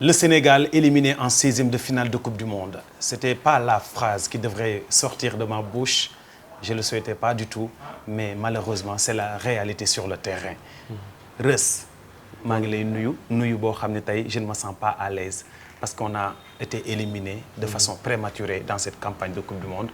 Le Sénégal éliminé en 16e de finale de Coupe du Monde. C'était pas la phrase qui devrait sortir de ma bouche. Je le souhaitais pas du tout, mais malheureusement, c'est la réalité sur le terrain. Reus, maa ngi lay nuyu boo xam ne tey je ne me sens pas à l'aise parce qu'on a été éliminé de façon prématurée dans cette campagne de Coupe du Monde.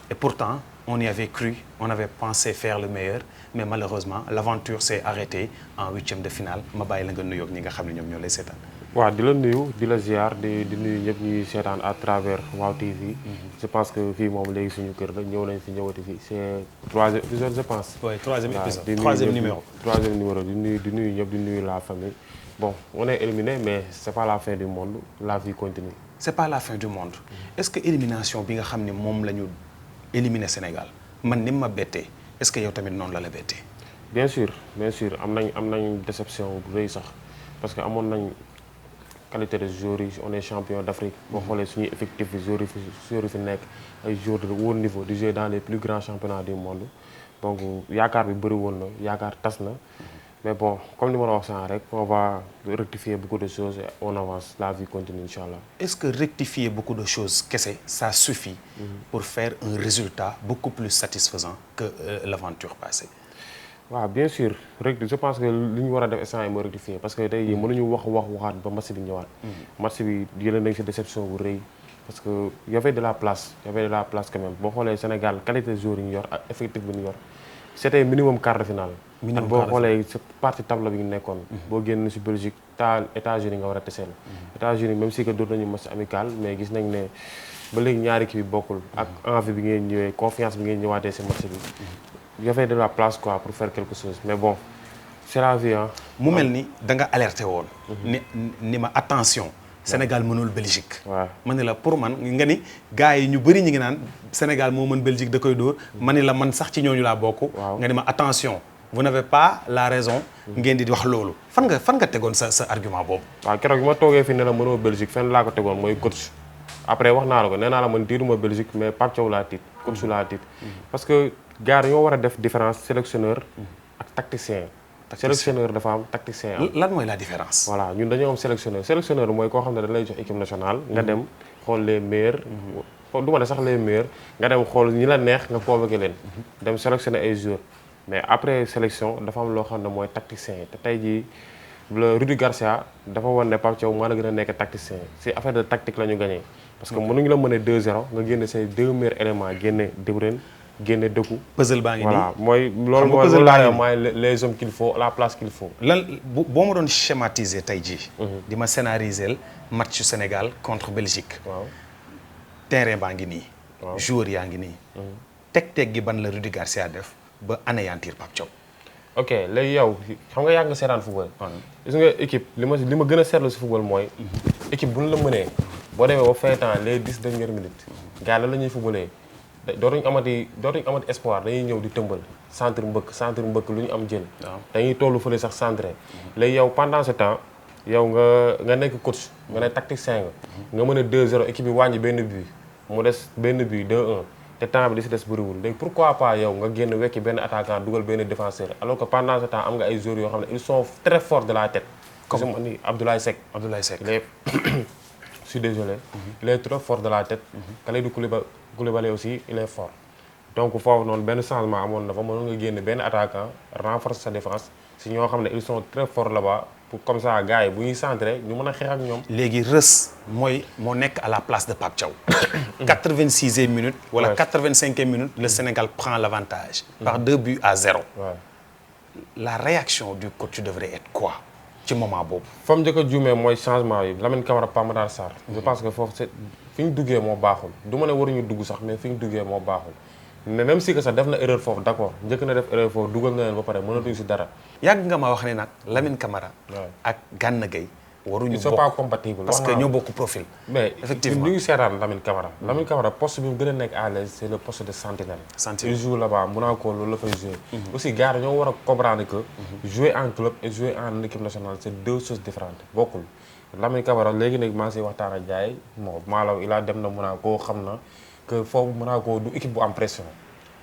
Et pourtant, on y avait cru, on avait pensé faire le meilleur, mais malheureusement, l'aventure s'est arrêtée en 8e de finale. Ma bàyyi la nga nuyoog ñi nga xam ne ñoom ñoo lay seetaan. waaw di la nuyu di la ziar di nuyu ñëpp ñuy seetaan à travers Wow TV. Je pense que fii moom léegi suñu kër la ñëw nañ fi ñëwati fii c'est 3e épisode je pense. Oui, 3e épisode, 3e numéro. 3e numéro di nuyu ñëpp di nuyu la famille. Bon, on est éliminé mais c'est pas la fin du monde, la vie continue. C'est pas la fin du monde. Est-ce que élimination bi nga xam ne moom la ñu éliminé Sénégal man ni ma bettee est-ce que yow tamit noonu la bettee. Bien sûr am nañ déception bu rëy sax parce que amoon nañ qualité de joueurs yi on est champion d'Afrique boo xoolee suñuy effectif yi joueurs yi fi nekk ay joueurs de haut niveau di jouer dans les plus grands championnats du monde donc yaakaar bi bëri woon na yaakaar tas na mais bon comme ni ma la wax sànq rek on va rectifier beaucoup de choses et on avance la vie continue inchallah. Est-ce que rectifier beaucoup de choses kese ça suffit pour faire un résultat beaucoup plus satisfaisant que l'aventure passée? waaw bien sûr rek je pense que li ñu war a def instant yi mooy rectifier parce que tey jii mënuñu waxaat ba match bi ñëwaat. match bi jëlee nañ ci déception bu rëy parce que y avait de la place quand même boo xoolee Sénégal qualité de joueur yi ñu yor ak effectif bi ñu yor c'était minimum quart de finale. boo xoolee sa partie tableau bi ñu nekkoon. boo génn ci Belgique États-Unis nga war a teseel. États-Unis même si que doon nañu match amical mais gis nañ ne ba léegi ñaari kii bi bokkul. ak envie bi ngeen ñëwee confiance bi ngeen ñëwaatee ci match bi. Il y avait de la place quoi pour faire quelque chose mais bon c'est la vie hein. mu mel ni da nga alerté woon. ni ma attention. Sénégal mënul Belgique. waaw ma ne la pour man nga ni gars yi ñu bëri ñu ngi naan Sénégal moo mën Belgique da koy dóor. ma ne la man sax ci ñooñu laa bokk. nga ni ma attention vous n'avez pas la raison. ngeen di wax loolu fan nga tegoon sa argument boobu. waaw keroog bi ma toogee fi ne la mënoo Belgique fenn laa ko tegoon mooy coach. après wax naa la ko nee naa la man tiituma Belgique mais Pape Thiaw laa tiit coach laa tiit parce que gars ñoo war a def différence sélectionneur ak tacticien. sélectionneur dafa am tacticien am. lan mooy la différence. voilà ñun dañoo am sélectionneur mooy koo xam ne dañ lay jox équipe nationale. nga dem xool les meilleurs. du ma ne sax les meilleurs nga dem xool ñi la neex nga convoqué leen. dem sélectionner ay joueurs mais après sélection dafa am loo xam ne mooy tacticien te tey jii le Rudi Garcia dafa wan ne Pape Thiaw maa la gën a nekk tacticien si affaire de tactique la ñu gagné. parce que mënuñu la mëne 2-0 nga génne say 2 meilleurs éléments génne De Bruyne génne Doku. puzzle baa ngi nii voilà mooy loolu laa mooy les hommes qu'il faut la place qu'il faut. lan boo ma doon schématiser tey jii. di ma scénariser match Sénégal contre Belgique. waaw terrain baa ngi nii. waaw joueurs yaa ngi nii. teg gi ban la Rudi Garcia def ba anéantir Pape Thiaw. ok léegi yow xam nga yàgg nga seetaan football. gis nga équipe li ma gën a seetlu si football mooy. équipe bu ñu la mënee boo demee ba fin temps les 10 dernières minutes gars la ñuy footballee dootuñu amati espoir dañuy ñëw di tëmbal centre mbëkk lu ñu am jël. dañuy tollu fële sax centré. léegi yow pendant ce temps yow nga nekk coach nga ne tacticien nga mën a 2-0 équipe bi wàññi benn but mu des benn but 2-1 te temps bi di si des bëriwul léegi pourquoi pas yow nga génn wekki benn attaquant dugal benn défenseur alors que pendant ce temps am nga ay joueurs yoo xam ne ils sont très forts de la tête. comme ni Abdoulaye Seck. Je suis désolé. Il est trop fort de la tête. Kalidou Koulibaly aussi il est fort. donc foofu noonu benn changement amoon na fa mënoon nga génne benn attaquant renforcer sa défense si ñoo xam ne ils sont très forts là-bas pour comme ça gars yi bu ñuy centré ñu mën a xeex ak ñoom. léegi Reus moo nekk à la place de Pape Thiaw. 86e minute. wala 85e minute le Sénégal prend l'avantage. par 2-0. Ouais. La réaction du coach devrait être quoi ci moment boobu. fa mu njëkk a juumee mooy changement yi Lamine Camara Pape Matar Sarr. je pense que foofu c'est fi ñu duggee moo baaxul du ma ne waruñu dugg sax mais fi ñu duggee moo baaxul mais même si que sax def na erreur foofu d'accord njëkk na def erreur foofu dugal na leen ba pare mënatuñu si dara. yàgg nga ma wax ne nag Lamine Camara. ak Gana Gueye waruñu bokk ils sont pas compatibles. parce que ñoo bokk profil. mais effectivement ñu ngi seetaan Lamine Camara. Lamine Camara poste bi mu gën a nekk à l'aise c'est le poste de sentinelle. il joue là-bas Monaco loolu la fay jouer. aussi gars ñoo war a comprendre que. jouer en club et jouer en équipe nationale c'est deux choses différentes bokkul. Lamine Camara léegi nag maa ngi siy waxtaan ak gars yi bon Malaw il a dem na Monaco xam na que foofu Monaco du équipe bu am pression.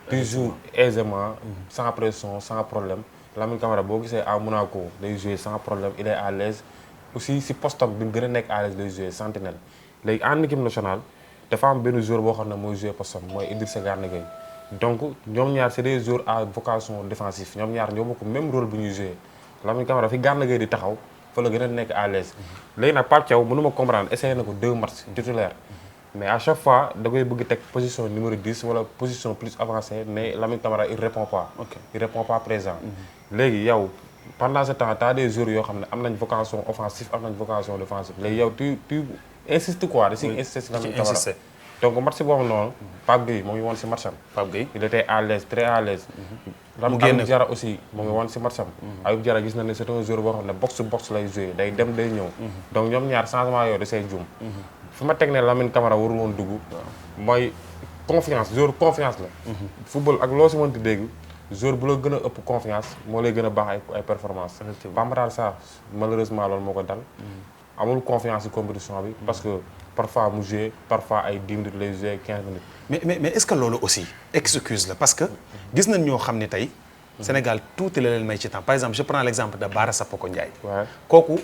tu joues aisément sans pression sans problème Lamine Camara boo gisee à Monaco day jouer sans problème il est à l'aise aussi si postam bi mu gën a nekk à l'aise lay jouer sentinelle léegi en équipe nationale dafa am benn joueur boo xam ne mooy jouer postam mooy Idrissa Gana Gueye donc ñoom ñaar c'est des joueurs à vocation défensive ñoom ñaar ñoo bokk même rôle bu ñuy jouer Lamine Camara fi Gana Gueye di taxaw fa la gën a nekk à l'aise léegi nag Pape Thiaw mënuma comprendre essayé na ko 2 matchs titulaire mais à chaque fois da koy bëgg teg position numéro 10 wala position plus avancée mais Lamine Camara il répond pas il répond pas présent léegi yow pendant ce temps t'as des joueurs yoo xam ne am nañ vocation offensive am nañ vocation défensive léegi yow tu insistes quoi da si insistes Lamine Camara donc match boobu noonu Pape Gueye mu ngi woon si match am Pape Gueye il était à l'aise très à l'aise Ayub Diarra aussi mu ngi woon si match am Ayub Diarra gis na ne c'est un joueur boo xam ne box to box lay jouer day dem day ñëw donc ñoom ñaar changement yooyu da say jum fi ma teg ne Lamine Camara warul woon dugg mooy confiance joueur confiance la football ak loo si mënti dégg joueur bu la gën a ëpp confiance moo lay gën a baax ay performance Pape Matar Sarr malheureusement loolu moo ko dal amul confiance ci compétition bi parce que parfois mu jouer parfois ay 10 minutes lay jouer 15 minutes mais est-ce que loolu aussi excuse la parce que gis nañ ñoo xam ne tey Sénégal tuuti la leen may ci temps par exemple je prends l'exemple de Bara Sapoko Ndiaye kooku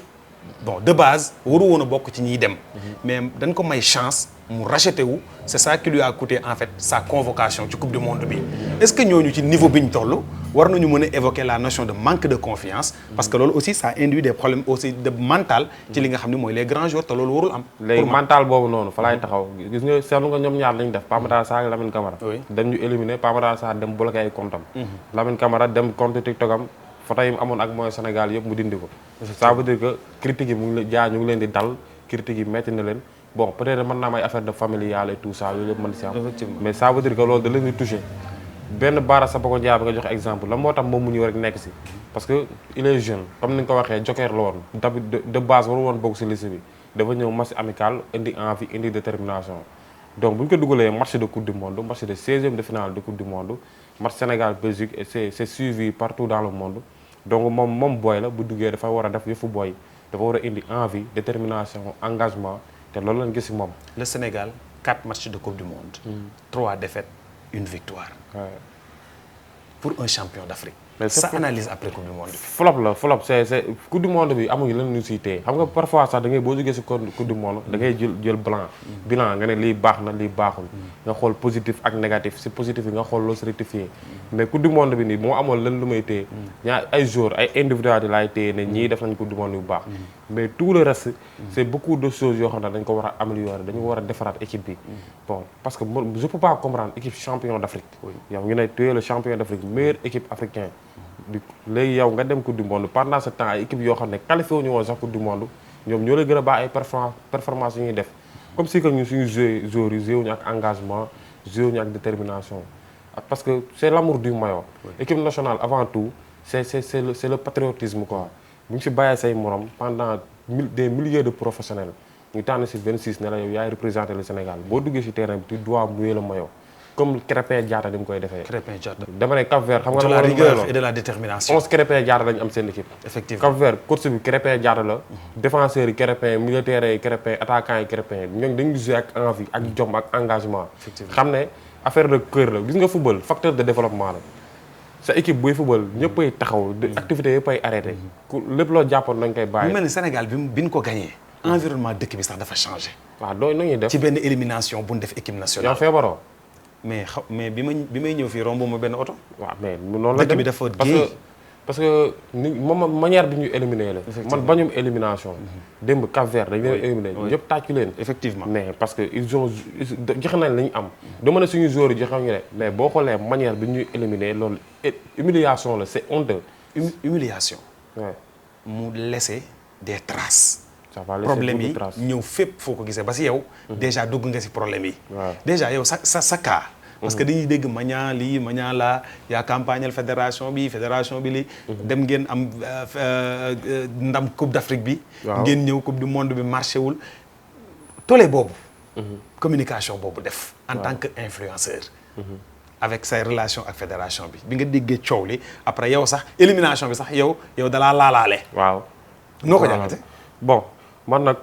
bon de base waru woon a bokk ci ñiy dem mais dañ ko may chance mu racheté wu c'est ça qui lui a coûté en fait sa convocation ci coupe du monde bi est-ce que ñooñu ci niveau bi ñu toll war nañu mën a évoquer la notion de manque de confiance parce que loolu aussi ça induit des problèmes aussi de mental ci li nga xam ne mooy les grands joueurs te loolu warul am léegi mental boobu noonu fa laay taxaw gis nga seetlu nga ñoom ñaar lañu def Pape Matar Sarr ak Lamine Camara dañ ñu éliminer Pape Matar Sarr dem bloqué ay compte am Lamine Camara dem compte TikTok am photo yi mu amoon ak mooy Sénégal yëpp mu dindi ko ça veut dire que critique yi mu ngi ñu ngi leen di dal critique yi metti na leen bon peut-être mën naa am ay affaire de familial et tout ça yooyu yëpp mën si am mais ça veut dire que loolu da leen di touché benn Bara Sapoko Ndiaye bi nga joxe exemple la moo tax moom mu ñëw rek nekk si parce que il est jeune comme ni nga ko waxee joker la woon de base waru woon bokk si liste bi dafa ñëw match amical indi envie indi détermination donc bu ñu ko dugalee match de coupe du monde match de 16e de finale de coupe du monde match Sénégal Belgique et c'est suivi partout dans le monde donc moom booy la bu duggee dafa war a def yëfu booy dafa war a indi envie détermination engagement te loolu lañ gis ci moom. Le Sénégal 4 matchs de coupe du monde. 3 défaites 1 victoire. Pour un champion d'Afrique. mais sa analyse après coupe du monde bi. flop c'est coupe du monde bi amuñu lan ñu siy téye xam nga parfois sax da ngay boo jógee si coupe du monde da ngay jël bilan nga ne lii baax na lii baaxul. nga xool positif ak négatif si positif yi nga xool loo si rectifié mais coupe du monde bi nii moo amoon lan lu may téye ñaar ay joueurs ay individualité laay téye ne ñii def nañ coupe du monde yu baax. mais tout le reste c'est beaucoup de choses yoo xam ne dañ ko war a améliorer dañu war a defaraat équipe bi. bon parce que je peux pas comprendre équipe champion d'Afrique. yow ñu ne tu es le champion d'Afrique meilleure équipe africaine. léegi yow nga dem coupe du monde pendant ce temps ay équipe yoo xam ne qualifié wu ñu woon sax coupe du monde ñoom ñoo lay gën a baax ay performance yu ñuy def comme si que ñu suñu joueurs yi joué wuñu ak engagement joué wuñu ak détermination parce que c'est l'amour du maillot. équipe nationale avant tout c'est le patriotisme quoi bu ñu si bàyyee say morom pendant des milliers de professionnels ñu tànn si 26 ne la yow yaay représenter le Sénégal boo duggee si terrain bi tu dois mouiller le maillot comme Krépin Diatta ni mu koy defee. Krépin Diatta dama ne Cap Vert xam nga. de la rigueur et de la détermination. 11 Krépin Diatta lañu am seen équipe. effectivement Cap Vert coach bi Krépin Diatta la. défenseurs yi Krépin militaires yi Krépin attaquants yi Krépin ñooñu dañuy jouer ak envie ak jom ak engagement. xam ne affaire de cœur la gis nga football facteur de développement la. sa équipe buy football ñëppay taxaw activités yëppay arrêté. lépp loo jàppoon dañ koy bàyyi. mu mel ni Sénégal bi ñu ko gagné. environnement dëkk bi sax dafa changé. waaw doo ñuy def ci benn élimination bu ñu def équipe nationale. yow feebaroo. mais bi may ñëw fii romb ma benn oto. waaw mais noonu la dëkk bi dafa parce que ni moom manière bi ñu éliminé la. man bañum élimination. démb Cap Vert dañu leen éliminé ñëpp tàccu leen. effectivement mais parce que ils ont joxe nañ la ñu am. dama ne suñu joueurs yi joxe ñu ne mais boo xoolee manière bi ñuy éliminé loolu humiliation la c'est honteux. humiliation. waaw mu laisser des traces. ça va laisser problème beaucoup yi de traces. ñëw fépp foo ko gisee ba si yow. déjà dugg nga si problème yi. waaw déjà yow sa cas. parce que dañuy dégg mañaa lii mañaa laa yaa campagnal fédération bi lii. dem ngeen am ndam coupe d'Afrique bi. ngeen ñëw coupe du monde bi marché wul. tollé boobu. communication boobu def. en tant que influenceur. avec say relation ak fédération bi nga déggee coow li après yow sax élimination bi sax yow dalaa laalaale. waaw noo ko jàngate. bon man nag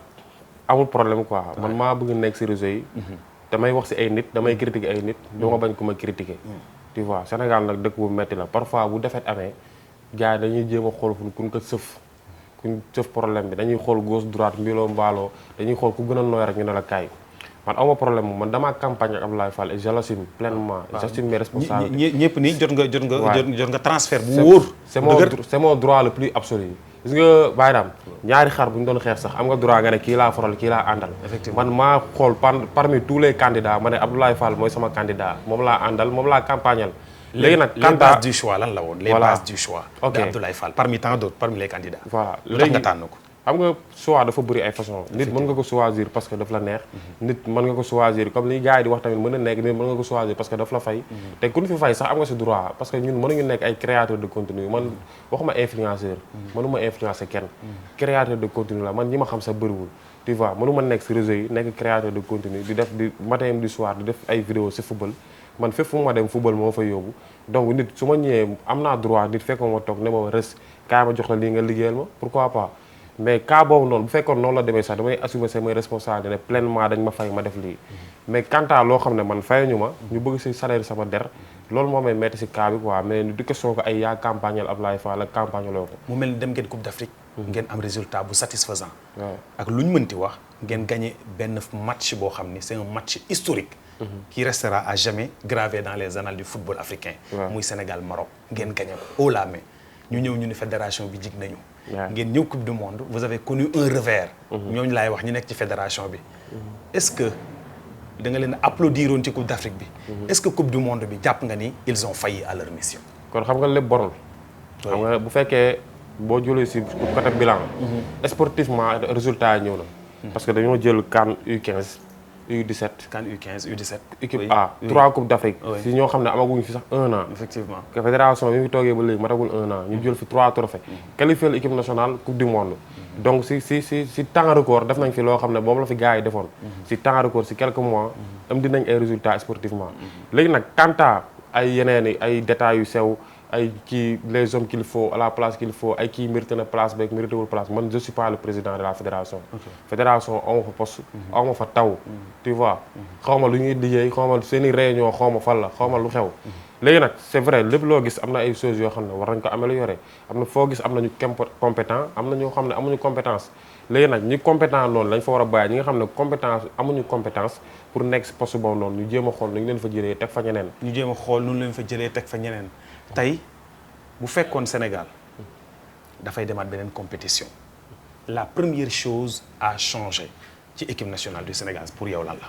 amul problème quoi man maa bëgg nekk ci réseau yi. damay wax ci ay nit damay critiquer ay nit du ma bañ ko ma critiquer. tu vois Sénégal nag dëkk bu metti la parfois bu defet amee gars yi dañuy jéem a xool fu ñu ko sëf ku sëf problème bi dañuy xool gauche droite mbiloo mbaaloo dañuy xool ku gën a nooy rek ñu ne la kaay man awma problème moom man damaa campagne ak Abdoulaye Fall et je l'assume pleinement j'assume mes responsabilités ñëpp nii jot nga transfert bu wóor c'est mon droit le plus absolu gis nga Baye Dame ñaari xar bu ñu doon xeex sax am nga droit nga ne kii laa faral kii laa àndal man maa xool parmi tous les candidats ma ne Abdoulaye Fall mooy sama candidat moom laa àndal moom laa campagnal léegi nag les bases du choix lan la woon les bases du choix ok de Abdoulaye Fall parmi tant d'autres parmi les candidats voilà léegi nga tànn ko xam nga choix dafa bëri ay façon nit mën nga ko choisir parce que daf la neex nit mën nga ko choisir comme li gars yi di wax tamit mën na nekk nit mën nga ko choisir parce que daf la fay te ku ñu fi fay sax am nga si droit parce que ñun mënuñu nekk ay créateur de contenu man waxuma influenceur mënuma influencer kenn créateur de contenu la man ñi ma xam sax bëriwul tu vois mënuma nekk si réseau yi nekk créateur de contenu di def di matin du soir di def ay vidéo si football man fépp fu ma dem football moo fa yóbbu donc nit su ma ñëwee am naa droit nit fekk ma toog ne ma res kaay ma jox la lii nga liggéeyal ma pourquoi pas mais cas boobu noonu bu fekkoon noonu la demee sax damay assumer samay responsabilités ne pleinement dañ ma fay ma def lii mais quant à loo xam ne man fayuñu ma ñu bëgg si salaire sama der loolu moo may metti si cas bi quoi mais du question ko ay yaa campagnal Abdoulaye Fall ak campagne loo ko mu mel ni dem ngeen Coupe d'Afrique ngeen am résultat bu satisfaisant ak lu ñu mënti wax ngeen gagné benn match boo xam ni c'est un match historique qui restera à jamais gravé dans les annales du football africain muy Sénégal Maroc ngeen gagné ko haut la main ñu ñëw ñu ne fédération bi jig nañu ngeen ñëw coupe du monde vous avez connu un revers ñooñu laay wax ñu nekk ci fédération bi est-ce que da nga leen applaudir woon ci coupe d'Afrique bi est-ce que coupe du monde bi jàpp nga ni ils ont failli à leur mission kon xam nga lépp borul xam nga bu fekkee boo jëlee si côté bilan sportivement résultat yi ñëw na parce que dañoo jël CAN U15 U17 CAN U15 U17 équipe A 3 coupes d'Afrique si ñoo xam ne amaguñu fi sax 1 an effectivement que fédération bi ngi toogee ba léegi matagul 1 an ñu jël fi 3 trophées qualifié l'équipe nationale coupe du monde donc si temps record def nañ fi loo xam ne boobu la fi gars yi defoon si temps record si quelques mois am dinañ ay résultats sportivement léegi nag quant à ay yeneen ay détails yu sew ay kii les hommes qu'il faut à la place qu'il faut ay kii mérité na place beeg mérité wul place man je suis pas le président de la fédération fédération awma fa poste awma fa taw tu vois xaw ma lu ñuy liggéey xaw ma seen i réunion xaw ma fan la xaw ma lu xew léegi nag c'est vrai lépp loo gis am na ay choses yoo xam ne war nañ ko améliorer am na foo gis am nañu compétent am na ñoo xam ne amuñu compétence léegi nag ñi compétent noonu lañ fa war a bàyyi ñi nga xam ne compétence amuñu compétence pour nekk si poste boobu noonu ñu jéem a xool nu ñu leen fa jëlee teg fa ñeneen ñu jéem a xool nu ñu leen fa jëlee teg fa ñeneen tey bu fekkoon Sénégal dafay demaat beneen compétition la première chose à changer ci équipe nationale du Sénégal pour yow lan la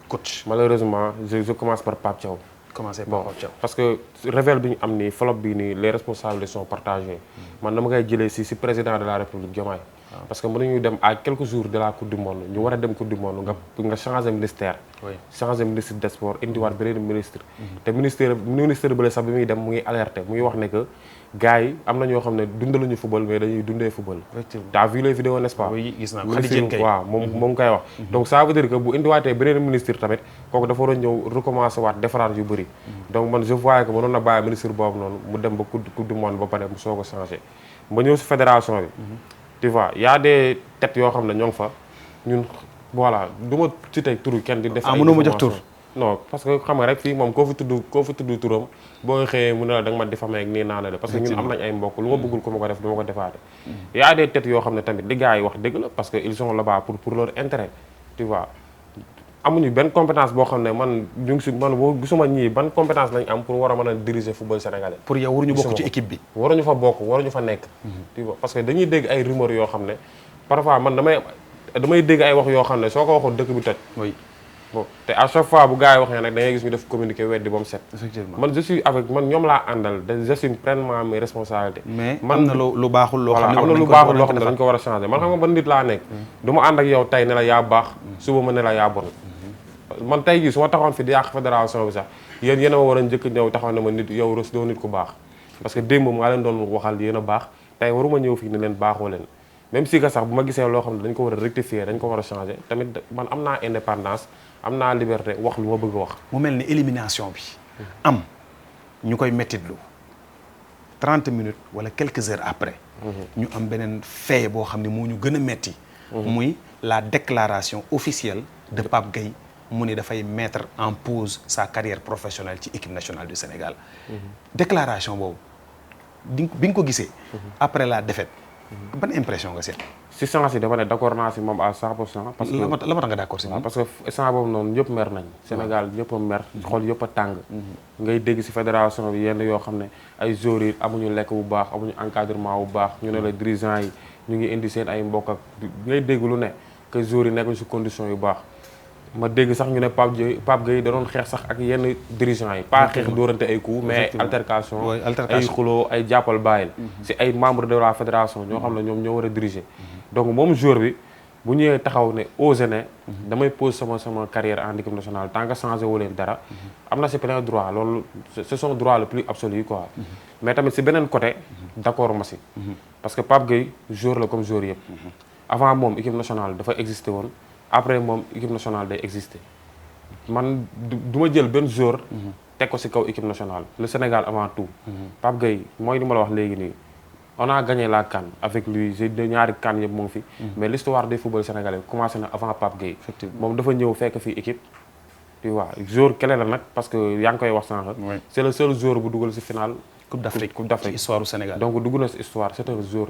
coach malheureusement je commence par Pape Thiaw commencer par Pape Thiaw parce que réveil bi ñu am nii flop bi nii les responsabilités sont partagées man dama koy jëlee si président de la République Diomaye parce que mënuñu dem à quelques jours de la coupe du monde ñu war a dem coupe du monde nga changer ministère changer ministre des sports indiwaat beneen ministre te ministère bële sax bi muy dem mu ngi alerté mu ngi wax ne que gars yi am na ñoo xam ne dundaluñu football mais dañuy dundee football t'as vu les vidéos n'est-ce pas oui gis naa ko waaw moom koy wax donc ça veut dire que bu indiwaatee beneen ministre tamit kooku dafa war a ñëw recommencer waat defaraat yu bëri donc man je voyais que mënoon na bàyyi ministre boobu noonu mu dem ba coupe du monde ba pare mu soog a changé ba ñëw si fédération bi tu vois y a des têtes yoo xam ne ñoo ngi fa ñun voilà du ma cité turu kenn di def ay mënoo ma jox tur non parce que xam nga rek fii moom koo fi tudd turam boo xëyee mu ne la da nga ma diffamé ak nii naa la de parce que ñun am nañ ay mbokk lu ma bëggul ko ma ko def du ma ko defaate y a des têtes yoo xam ne tamit di gars yi wax dëgg la parce que ils sont là-bas pour leur intérêt tu vois amuñu benn compétence boo xam ne man ñu ngi si man boo gisuma ñii ban compétence lañ am pour war a mën a diriger football sénégalais pour yow waruñu bokk ci équipe bi waruñu fa bokk waruñu fa nekk tu vois parce que dañuy dégg ay rumeurs yoo xam ne parfois man damay dégg ay wax yoo xam ne soo ko waxoon dëkk bi toj bon te à chaque fois bu gars yi waxee nag da ngay gis ñu def communiqué weddi ba mu set effectivement man je suis avec man ñoom laa àndal j'assume pleinement mes responsabilités mais am na lu baaxul loo xam ne am na lu baaxul loo xam ne dañ ko war a changer man xam nga ban nit laa nekk du ma ànd ak yow tey ne la yaa baax suba ma ne la yaa bon man tey jii su ma taxoon fi di yàq fédération bi sax yéen a ma war a njëkk ñëw taxaw ne ma nit yow rës doo nit ku baax parce que démb maa leen doon waxal yéen a baax tey waruma ñëw fii ne leen baaxoo leen même si que sax bu ma gisee loo xam ne dañ ko war a rectifier dañ ko war a changer tamit man am naa indépendance am naa liberté wax lu ma bëgg a wax mu mel ni élimination bi am ñu koy mettitlu 30 minutes wala quelques heures après ñu am beneen fait boo xam ne moo ñu gën a metti muy la déclaration officielle de Pape Gueye mu ni dafay mettre en pause sa carrière professionnelle ci équipe nationale du Sénégal déclaration boobu bi nga ko gisee. après la défaite. ban impression nga seet. si sens yi dama ne d'accord naa si moom à 100%. parce que la ma tax nga d'accord si moom. parce que instant boobu noonu ñëpp mer nañ. Sénégal ñëpp a mer. xol yëpp a tàng. ngay dégg si fédération bi yenn yoo xam ne ay joueurs yi amuñu lekk bu baax amuñu encadrement bu baax ñu ne la dirigeants yi ñu ngi indi seen ay mbokk ak ngay dégg lu ne que joueurs yi nekkuñ si condition yu baax. ma dégg sax ñu ne Pape Gueye da doon xeex sax ak yenn dirigeants yi pas xeex dóorante ay coups mais altercation ay xuloo ay jàppal bàyyil si ay membres de la fédération ñoo xam ne ñoom ñoo war a diriger donc moom joueur bi bu ñëwee taxaw ne osé ne damay pose sama carrière en équipe nationale tant que changé wu leen dara am na si plein droit loolu c'est son droit le plus absolu quoi mais tamit si beneen côté d'accord ma si parce que Pape Gueye joueur la comme joueur yëpp avant moom équipe nationale dafa existé woon après moom équipe nationale day exister man du ma jël benn joueur teg ko ci kaw équipe nationale le Sénégal avant tout Pape Gueye mooy li ma la wax léegi nii on a gagné la CAN avec lui j'ai ñaari CAN yëpp mu ngi fi mais l'histoire du football sénégalais commencé na avant Pape Gueye moom dafa ñëw fekk fii équipe tu vois joueur clé la nag parce que yaa ngi koy wax sànq c'est le seul joueur bu dugal ci finale Coupe d'Afrique ci histoire du Sénégal donc dugg na ci histoire c'est un joueur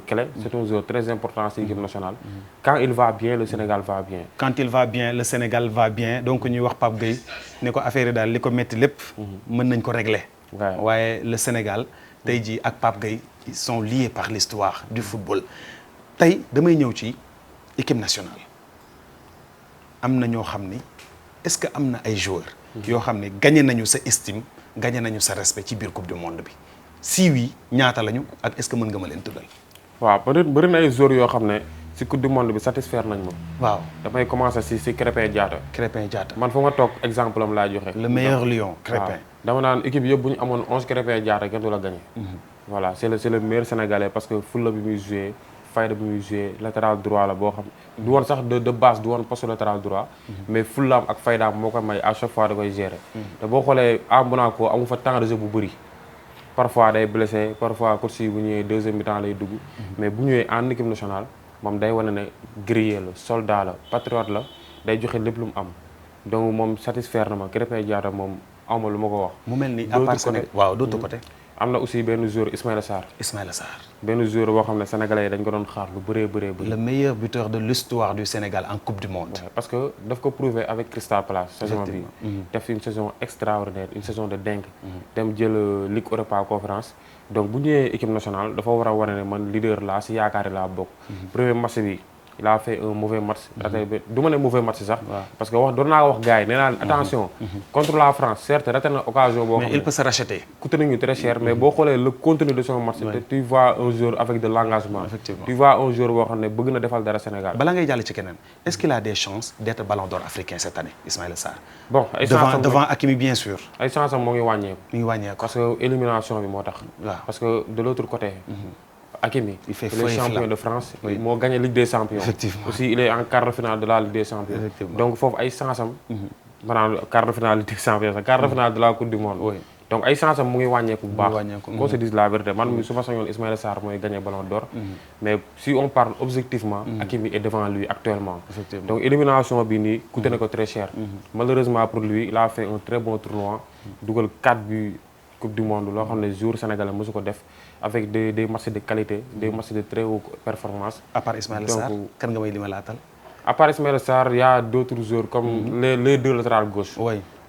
clé c'est un joueur très important ci équipe nationale quand il va bien le Sénégal va bien quand il va bien le Sénégal va bien donc ñuy wax Pape Gueye ne ko affaire yi daal li ko métti lépp mën nañ ko régler waaye le Sénégal tey jii ak Pape Gueye ils sont liés par l'histoire du football tey damay ñëw ci équipe nationale am na ñoo xam ni est-ce que am na ay joueurs yoo xam ne gagné nañu sa estime gagné nañu sa respect ci biir coupe du monde bi si oui ñaata lañu ak est-ce que mën nga ma leen tuddal. waaw bëri na ay joueurs yoo xam ne ci coupe du monde bi satisfaire nañ ma. waaw damay commencer ci Krépin Diatta. Krépin Diatta man fu ma toog exemple am laa joxe. le meilleur lion Krépin. dama naan équipe yëpp bu ñu amoon 11 Krépin Diatta kenn du la gagné. voilà c'est le meilleur sénégalais parce que fulla bi muy joué fayda bi muy joué latéral droit la boo xam du woon sax de base du woon poste latéral droit mais fullaam ak faydaam moo koy may à chaque fois da koy gérer te boo xoolee à Monaco amu fa temps de jeu bu bëri parfois day blessé parfois coach yi bu ñëwee deuxième mi-temps lay dugg mais bu ñëwee en équipe nationale moom day wane ne guerrier la soldat la patriote la day joxe lépp lu mu am donc moom satisfaire na ma Krépin Diatta moom awma lu ma ko wax mu mel ni à part Sénégal waaw d'autre côté am na aussi benn joueur Ismaïla Sarr benn joueur boo xam ne sénégalais yi dañ ko doon xaar lu bëree le meilleur buteur de l'histoire du Sénégal en coupe du monde parce que daf ko prouver avec Crystal Palace saison bi def une saison extraordinaire une saison de dingue dem jël Ligue Europa Conférence donc bu ñëwee équipe nationale dafa war a wane ne man leader laa si yaakaari laa bokk premier match bi il a fait un mauvais match du ma ne mauvais match sax parce que doon naa wax gars yi nee naa attention contre la France certes raté na occasion boo xam ne mais il peut se racheter coûté nañu très cher mais boo xoolee le contenu de son match tu vois un joueur avec de l'engagement tu vois un joueur boo xam ne bëgg na defal dara Sénégal bala ngay jàll ci keneen est-ce qu'il a des chances d'être ballon d'or africain cette année Ismaïla Sarr bon devant Hakimi bien sûr ay chance am moo ngi wàññeeku parce que élimination bi moo tax parce que de l'autre côté Hakimi, il est champion de France, moo gagné Ligue des Champions. Effectivement. Aussi il est en quart de finale de la Ligue des Champions. Donc foofu ay chance am maanaam quart de finale Ligue des Champions quart de finale de la Coupe du Monde. donc ay chance am mu ngi wàññeeku bu baax. qu'on se dise la vérité man mi su ma sañoon Ismaïla Sarr mooy gagné Ballon d'Or. mais si on parle objectivement. Hakimi est devant lui actuellement. donc élimination bi nii coûté na ko très cher. malheureusement pour lui il a fait un très bon tournoi. dugal 4 buts Coupe du Monde loo xam ne jour sénégalais mosu ko def. avec des matchs de qualité des matchs de très haute performance. à part Ismaïla Sarr kan nga may limalaatal. à part Ismaïla Sarr y a d'autres joueurs comme les deux latérales gauche.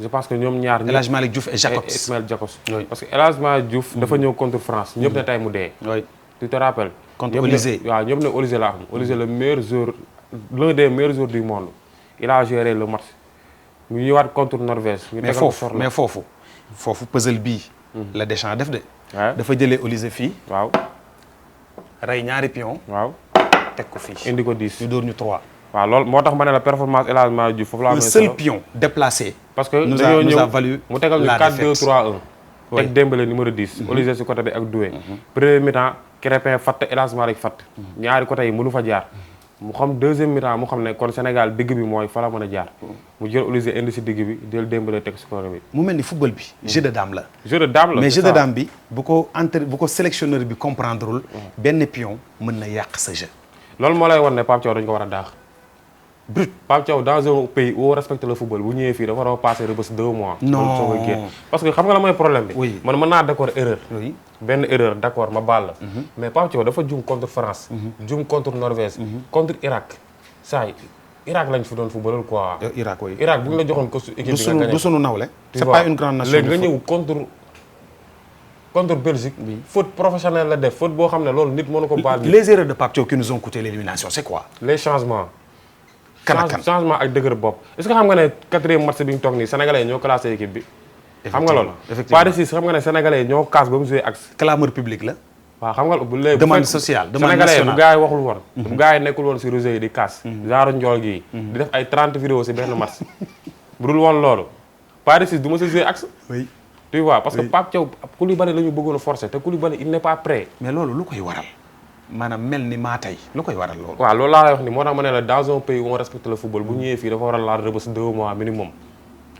je pense que ñoom ñaar. El Hadj Malick Diouf et Jacobs Ismaël Jacobs. parce que El Hadj Malick Diouf dafa ñëw contre France ñëpp ne tey mu dee. tu te rappelles. contre Olysée waaw ñëpp ne Olysée la am. Olysée le meilleur joueur l'un des meilleurs joueurs du monde. il a géré le match. ñu ñëwaat contre Norvège. ñu tegal ko mais foofu puzzle bii. la Deschamps def de. dafa jëlee Olysée fii. waaw. rey ñaari pion. waaw. teg ko fii. indi ko 10 ñu dóor ñu 3. waaw loolu moo tax ma ne la performance El Hadj Malick Diouf foofu laa. un seul pion déplacé. parce que dañoo ñëw mu tegal ñu 4-2-3-1. teg Dembélé numéro 10. Olysée si côté bi ak Doué. premier mi-temps Krépin fatt El Hadj Malick fatt. ñaari côté yi mënu fa jaar. mu xam deuxième mi-temps mu xam ne kon Sénégal digg bi mooy fa la mën a jaar. mu jël Olysée indi si digg bi jël Dembélé teg si côté bi. mu mel ni football bi. jeu de dame la. jeu de dame la mais jeu de dame bi bu ko sélectionneur bi comprendrewul benn pion mën na yàq sa jeu. loolu moo lay wan ne Pape Thiaw dañu ko war a daax. brut Pape Thiaw dans un pays où on respecte le football bu ñëwee fii dafa war a passer Rebeuss 2 mois. non parce que xam nga la mooy problème bi. oui man mën naa d'accord erreur. oui benn erreur d'accord ma baal la. mais Pape Thiaw dafa juum contre France. juum contre Norvège. contre Irak saa yi Irak lañ fi doon football quoi. Irak oui. Irak bu ñu la joxoon ko équipe bi nga gagné du sunu nawle. c'est pas une grande nation. léegi nga ñëw contre Belgique. faute professionnelle la def faute boo xam ne loolu nit mënu ko baal. les erreurs de Pape Thiaw qui nous ont coûté l'élimination c'est quoi. les changements. kan changement ak dëgër bopp. est-ce que xam nga ne 4e match bi ñu toog nii sénégalais ñoo classé équipe bi. xam nga loolu. effectivement Paris xam nga ne sénégalais ñoo kaas ba mu joué ak. clameur publique la. waaw xam nga bu léegi demande sociale demande sénégalais nationale bu gars yi waxul woon. bu gars yi nekkul woon si réseau yi di kaas. genre njool gii. di def ay 30 vidéos si benn match. bu dul woon loolu. Paris du ma sa joué ak. oui tu vois parce que Pape Thiaw Koulibaly la ñu bëggoon a forcer te Koulibaly il n'est pas prêt. mais loolu lu koy waral maanaam mel ni maa tey lu koy waral loolu. waaw loolu laa lay wax ni moo tax ma ne la dans un pays où on respecte le football bu ñëwee fii dafa war a laal rëbës 2 mois minimum.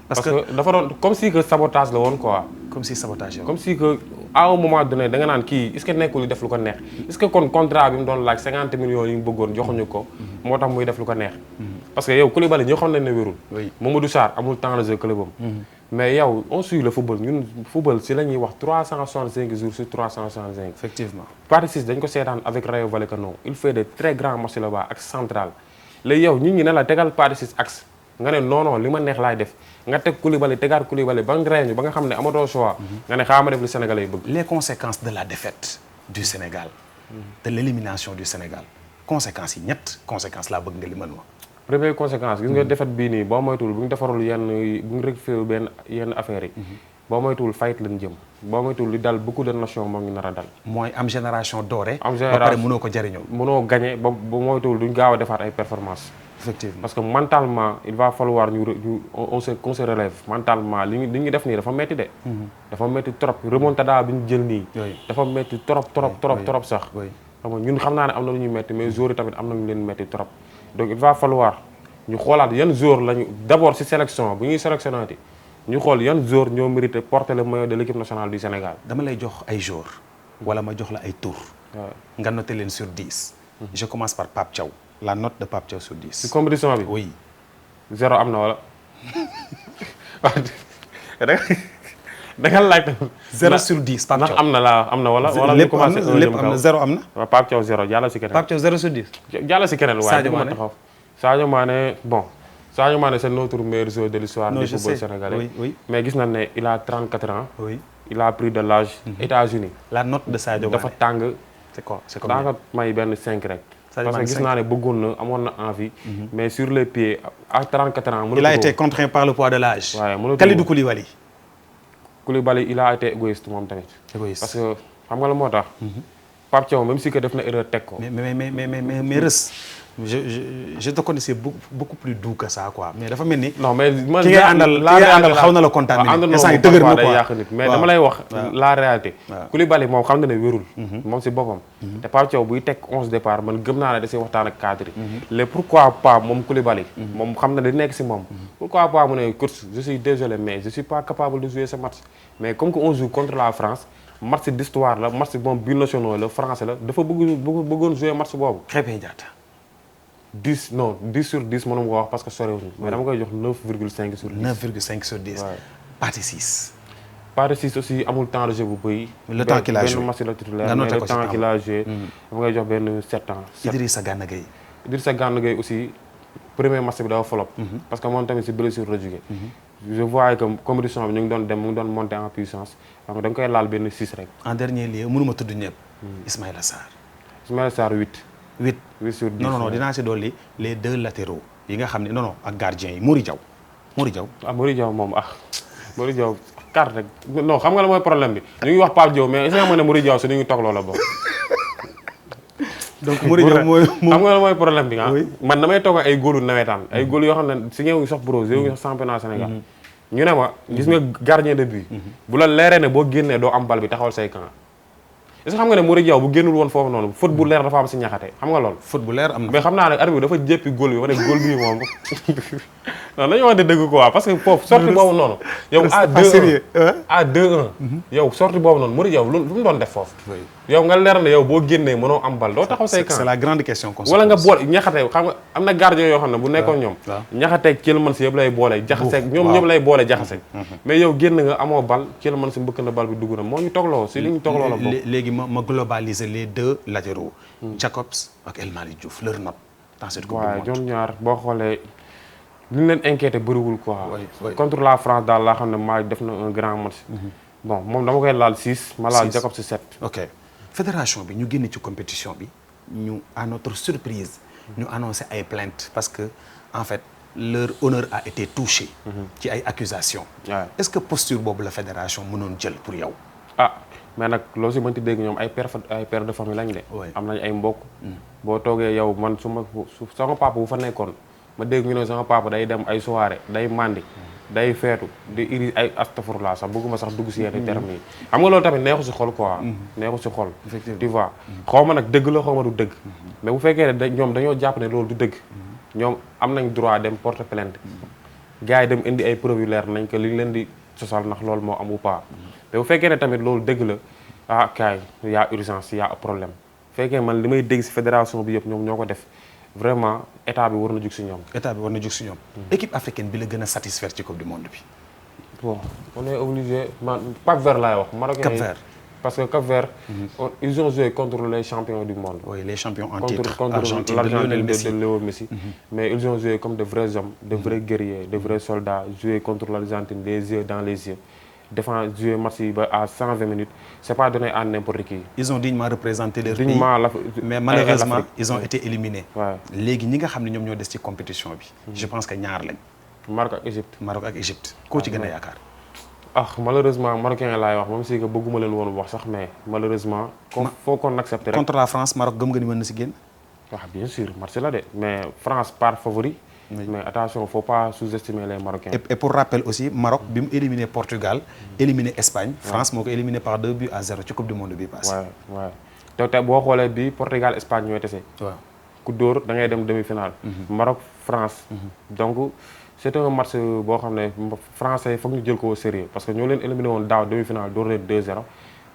parce que dafa doon comme si que sabotage la woon quoi. comme si sabotage comme si que à un moment donné da nga naan kii est-ce que nekkul def lu ko neex. est-ce que kon contrat bi mu doon laaj 50 millions yi mu bëggoon joxuñu ko. moo tax muy def lu ko neex. parce que yow Koulibaly ñoo xam nañ ne wérul. Mamadou Sarr amul temps de jeu clubam. mais yow on suit le football ñun football si la ñuy wax 365 jours sur 365. effectivement Paris dañ ko seetaan avec Rayo Vallecano il fait de très grands matchs là-bas ak central léegi yow nit ñi ne la tegal Paris axe nga ne non li ma neex laay def nga teg Koulibaly tegaat Koulibaly ba nga reeñu ba nga xam ne amatoo choix. nga ne xaaral ma def li Sénégalais yi bëgg. les conséquences de la défaite du Sénégal. de l'élimination du Sénégal conséquences yi ñett conséquences laa bëgg nga li mën ma. première conséquence gis nga défaite bii nii boo moytuwul bu ñu defarul bu ñu rectifié benn yenn affaires yi. boo moytuwul fight lañ jëm. boo moytuwul li dal beaucoup de nations moo ngi nar a dal. mooy am génération dorée. am génération ba pare mënoo ko jariñoo. mënoo gagné ba moytuwul duñ gaaw a defaat ay performances. effectivement parce que mentalement il va falloir qu'on se relève mentalement li ñu def nii dafa metti de. dafa metti trop remontada bi ñu jël nii. dafa metti trop sax. xam nga ñun xam naa ne am na lu ñuy metti mais joueurs yi tamit am na lu leen metti trop. donc il va falloir ñu xoolaat yan joueurs lañu d'abord ci sélection bu ñuy sélectionné ñu xool yan joueurs ñoo mérité porter le maillot de l'équipe nationale du Sénégal. dama lay jox ay joueurs wala ma jox la ay tours. nga noté leen sur 10. je commence par Pape Thiaw. la note de Pape Thiaw sur 10. ci compétition bi. oui. 0 am na wala. da nga laaj. 0 sur 10 Pape Thiaw am na la am na wala. wala lépp am na lépp am na 0 am na. waaw Pape Thiaw 0 jàllal ci keneen. Pape Thiaw 0 sur 10. jàllal ci keneen waaye. Sadio Mané Sadio Mané bon. Sadio Mané c'est notre meilleur joueur de l'histoire du football sénégalais. oui oui. mais gis nañ ne il a 34 ans. oui. il a pris de l'âge. États-Unis la note de Sadio Mané dafa tàng. c'est quoi c'est daa nga may benn 5 rek. parce que gis naa ne bëggoon na amoon na envie. mais sur les pieds à 34 ans. il a été contraint par le poids de l'âge. waaye mënatu Kalidou Koulibaly. Koulibaly il a été égoïste moom tamit. égoïste parce que xam nga la moo tax. Pape Thiaw même si que def na erreur teg ko. mais Reus je te connaissais beaucoup plus doux que ça quoi mais dafa mel ni. non mais man ki ngay àndal xaw na la contaminé. instant yi dëgër na quoi yàq nit mais dama lay wax. la réalité. Koulibaly moom xam na ne wérul. moom si boppam. te Pape Thiaw buy teg 11 départ man gëm naa ne da siy waxtaan ak cadre yi. mais pourquoi pas moom Koulibaly. moom xam na li nekk si moom. pourquoi pas mu ne coach je suis désolé mais je suis pas capable de jouer ce match. mais comme que on joue contre la France match d'histoire la match moom binationaux la français la dafa bëggoon jouer match boobu. Krépin Diatta. 10 sur 10 mënuma ko wax parce que sorewuñu mais dama koy jox 9,5 sur 10. 9,5 sur 10. waaw Pathé Ciss. Pathé Ciss aussi amul temps de jeu bu bëri. le temps qu'il a joué benn match la titulaire nga mais noté le ko ci temps qu'il a joué. dama koy jox benn 7 ans. Idrissa Gana Gueye. Idrissa Gana Gueye aussi premier match bi dafa flop. parce que moom tamit si blessure la jógee. je vois que compétition bi ñu ngi doon dem mu ngi doon monter en puissance donc da nga koy laal benn 6 rek. en dernier lieu mënuma tudd ñëpp. Ismaïla Sarr. Ismaïla Sarr 8. 8 sur 10 non dinaa si dolli les 2 latéraux yi nga xam ne non ak gardien yi Mory Diaw. Mory Diaw moom Mory Diaw carte rek non xam nga la mooy problème bi ñu ngi wax Pape Diaw mais est-ce que xam nga ne Mory Diaw su ñu ngi toog loola bokk. donc Mory Diaw mooy xam nga la mooy problème bi man damay toog ay góolu nawetaan ay góolu yoo xam ne si ñëw sax pro ngi sax championnat Sénégal ñu ne ma gis nga gardien de but bu la leeree ne boo génnee doo am bal bi taxawal say camp. est-ce que xam nga ne Mory Diaw bu génnul woon foofu noonu foot bu leer dafa am si ñaxate xam nga loolu. foot bu leer am na mais xam naa ne arbitre bi dafa jéppi góol bi ba ne góol bii moom non nañu wax dëgg quoi parce que foofu sortie boobu noonu. yow à 2-1 yow sortie boobu noonu Mory Diaw lu mu doon def foofu. yow nga leer na yow boo génnee mënoo am bal doo taxaw say camp. c'est la grande question qu'on se wala nga pose. boole ñaxate xam nga am na gardien yoo xam ne bu nekkoon ñoom ñaxateeg Tielemans yëpp lay boole jaxase ñoom ñëpp lay boole jaxase mais yow génn nga amoo bal Tielemans mbëkk na bal bi dugg na moo ñu toogloo si li ñu toogloo la bokk. léegi ma globaliser les deux latéraux. Jacobs ak El Malick Diouf leur note dans cette coupe du monde. waaw ñoom ñaar boo xoolee li ñu leen inquiété bëriwul quoi. oui. contre la France daal laa xam ne Malick def na un grand match. bon moom dama koy laal 6 ma laal Jacobs si 7. ok fédération bi ñu génne ci compétition bi ñu à notre surprise ñu annoncé ay plaintes parce que en fait leur honneur a été touché. ci ay accusations. est-ce que posture boobu la fédération mënoon jël pour yow. ah mais nag loo si mënti dégg ñoom ay père de famille lañ de. am nañ ay mbokk. boo toogee yow man sama papa bu fa nekkoon ma dégg ñu ne sama papa day dem ay soirée day mandi. day feetu di iri ay astafurla sax bëgguma sax dugg si yenn termes yi xam nga loolu tamit neexu si xol quoi. neexu si xol. tu vois xaw ma nag dëgg la xaw ma du dëgg. mais bu fekkee ne ñoom dañoo jàpp ne loolu du dëgg. ñoom am nañ droit dem porter plainte. gars yi dem indi ay preuves yu leer nañ que li ñu leen di sosal ndax loolu moo am ou pas. mais bu fekkee ne tamit loolu dëgg la ah kaay y a urgence y a problème bu fekkee man li may dégg si fédération bi yëpp ñoom ñoo ko def. vraiment état bi war na jug si ñoom. état bi war na jug si ñoom. équipe africaine bi la gën a satisfaire ci coupe du monde bi. bon on est obligé man Cap Vert laay wax. Marocain Cap Vert parce que Cap Vert. ils ont joué contre les champions du monde. oui les champions en titre. contre Argentine de Léo Messi. mais ils ont joué comme de vrais hommes de vrais guerriers de vrais soldats joué contre l'Argentine les yeux dans les yeux. défense jouer match yi ba à 120 minutes c'est pas donné à n'importe qui. ils ont dignement représenté leur pays dignement mais malheureusement ils ont été éliminés. waaw léegi ñi nga xam ne ñoom ñoo des ci compétition bi. je pense que ñaar lañ. Maroc ak Égypte. Maroc ak Égypte koo ci gën a yaakaar. ah malheureusement marocain laay wax même si que bëgguma leen woon wax sax mais malheureusement. faut qu'on accepte rek. contre la France Maroc gëm nga ni mën na si génn. waaw bien sûr match la de mais France par favori. mais attention faut pas sous-estimer les Marocains. et pour rappel aussi Maroc bi mu éliminé Portugal. éliminé Espagne. France moo ko éliminé par 2-0 ci coupe du monde bi passé. waaw waaw te boo xoolee bi Portugal Espagne ñooy tese. waaw ku dóor da ngay dem demi-finale. Maroc France. donc c'est un match boo xam ne français foog ñu jël ko au sérieux parce que ñoo leen éliminé woon daaw demi-finale dóor leen 2-0.